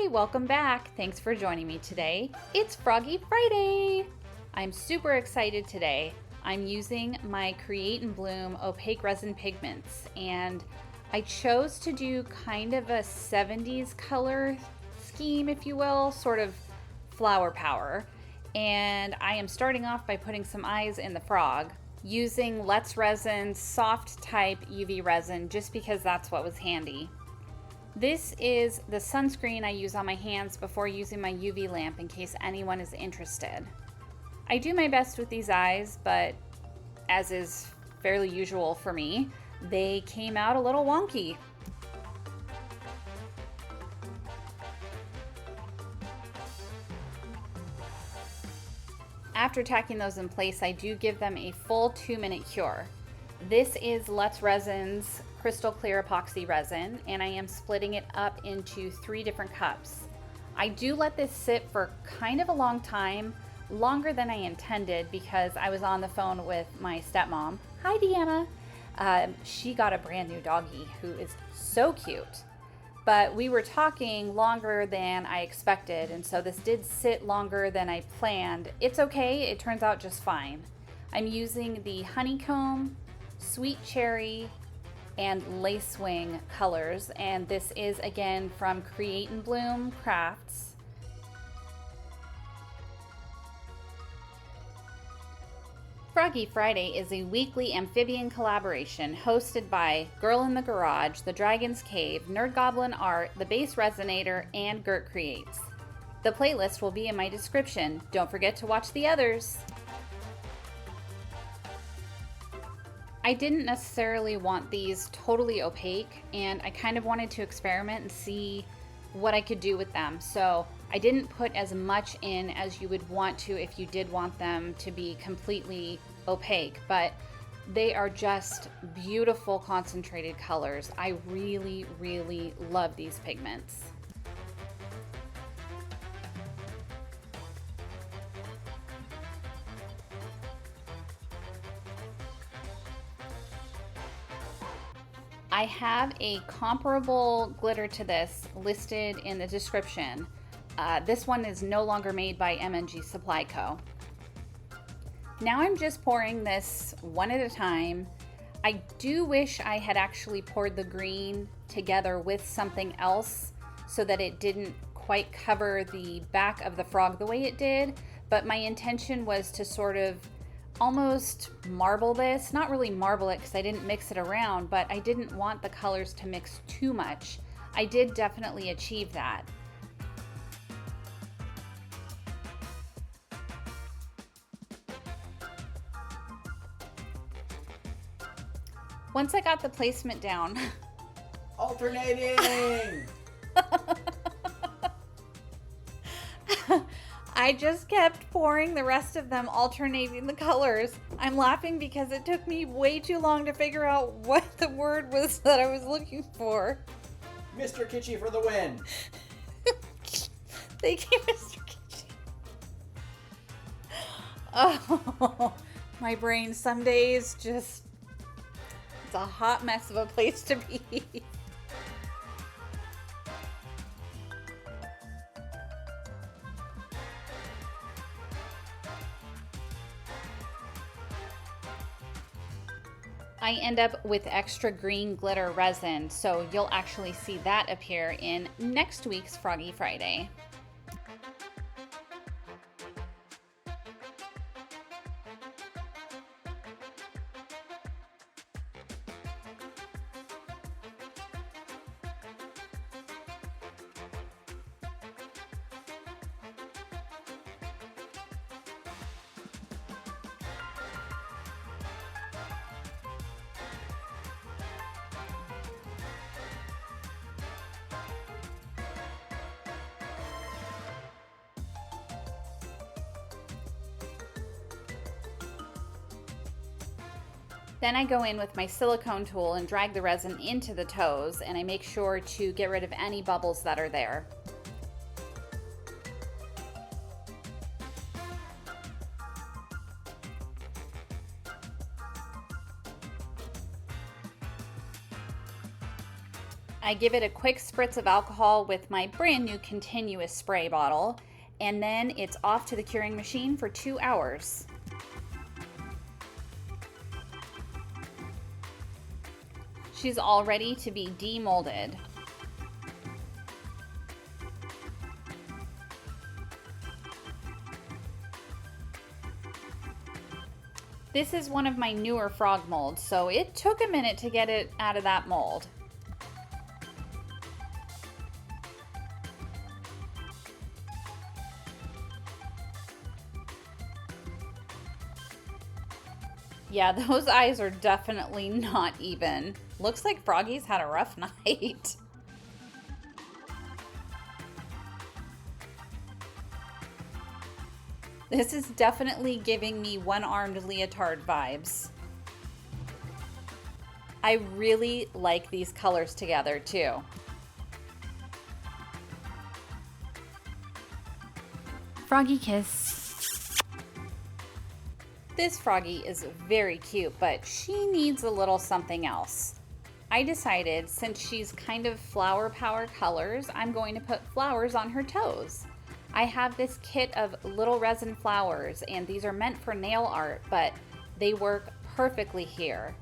Hi, welcome back. Thanks for joining me today. It's Froggy Friday. I'm super excited today. I'm using my Create and Bloom Opaque Resin Pigments, and I chose to do kind of a 70s color scheme, if you will, sort of flower power. And I am starting off by putting some eyes in the frog using Let's Resin's soft type UV resin just because that's what was handy. This is the sunscreen I use on my hands before using my UV lamp in case anyone is interested. I do my best with these eyes, but as is fairly usual for me, they came out a little wonky. After tacking those in place, I do give them a full 2-minute cure. This is Let's Resin's crystal clear epoxy resin, and I am splitting it up into 3 different cups. I do let this sit for kind of a long time, longer than I intended because I was on the phone with my stepmom. Hi, Deanna. She got a brand new doggie who is so cute. But we were talking longer than I expected, and so this did sit longer than I planned. It's okay, it turns out just fine. I'm using the honeycomb, sweet cherry, and lacewing colors, and this is again from Create and Bloom Crafts. Froggy Friday is a weekly amphibian collaboration hosted by Girl in the Garage, The Dragon's Cave, Nerd Goblin Art, The Base Resonator, and Gert Creates. The playlist will be in my description. Don't forget to watch the others. I didn't necessarily want these totally opaque, and I kind of wanted to experiment and see what I could do with them. So I didn't put as much in as you would want to if you did want them to be completely opaque, but they are just beautiful concentrated colors. I really, really love these pigments. I have a comparable glitter to this listed in the description. This one is no longer made by MNG Supply Co. Now I'm just pouring this one at a time. I do wish I had actually poured the green together with something else so that it didn't quite cover the back of the frog the way it did, but my intention was to sort of almost marble this. Not really marble it because I didn't mix it around, but I didn't want the colors to mix too much. I did definitely achieve that. Once I got the placement down, alternating! I just kept pouring the rest of them, alternating the colors. I'm laughing because it took me way too long to figure out what the word was that I was looking for. Mr. Kitschy for the win! Thank you, Mr. Kitschy. Oh, my brain some days just... it's a hot mess of a place to be. I end up with extra green glitter resin, so you'll actually see that appear in next week's Froggy Friday. Then I go in with my silicone tool and drag the resin into the toes, and I make sure to get rid of any bubbles that are there. I give it a quick spritz of alcohol with my brand new continuous spray bottle, and then it's off to the curing machine for 2 hours. She's all ready to be demolded. This is one of my newer frog molds, so it took a minute to get it out of that mold. Yeah, those eyes are definitely not even. Looks like Froggy's had a rough night. This is definitely giving me one-armed leotard vibes. I really like these colors together too. Froggy kiss. This Froggy is very cute, but she needs a little something else. I decided since she's kind of flower power colors, I'm going to put flowers on her toes. I have this kit of little resin flowers, and these are meant for nail art, but they work perfectly here.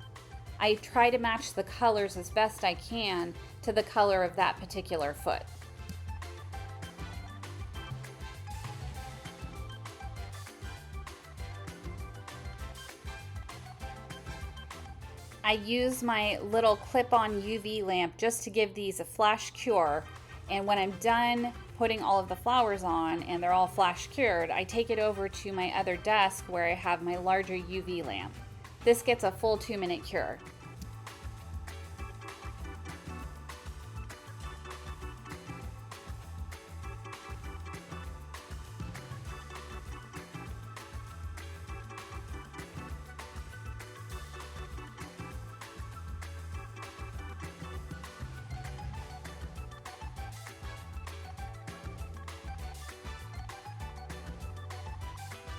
I try to match the colors as best I can to the color of that particular foot. I use my little clip-on UV lamp just to give these a flash cure, and when I'm done putting all of the flowers on and they're all flash cured, I take it over to my other desk where I have my larger UV lamp. This gets a full 2-minute cure.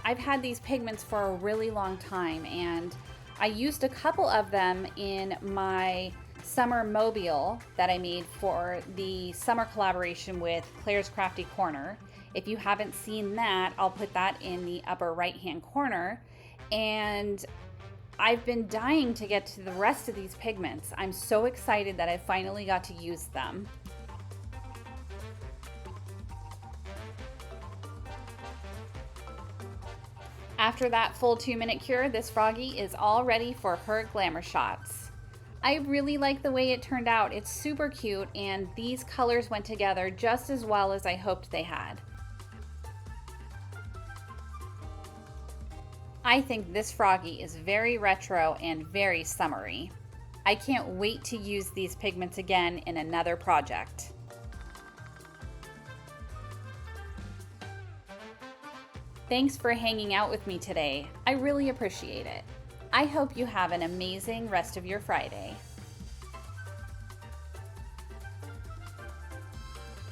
I've had these pigments for a really long time, and I used a couple of them in my summer mobile that I made for the summer collaboration with Claire's Crafty Corner. If you haven't seen that, I'll put that in the upper right hand corner. And I've been dying to get to the rest of these pigments. I'm so excited that I finally got to use them. After that full 2-minute cure, this Froggy is all ready for her glamour shots. I really like the way it turned out. It's super cute, and these colors went together just as well as I hoped they had. I think this Froggy is very retro and very summery. I can't wait to use these pigments again in another project. Thanks for hanging out with me today. I really appreciate it. I hope you have an amazing rest of your Friday.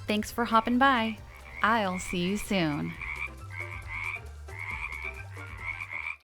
Thanks for hopping by. I'll see you soon.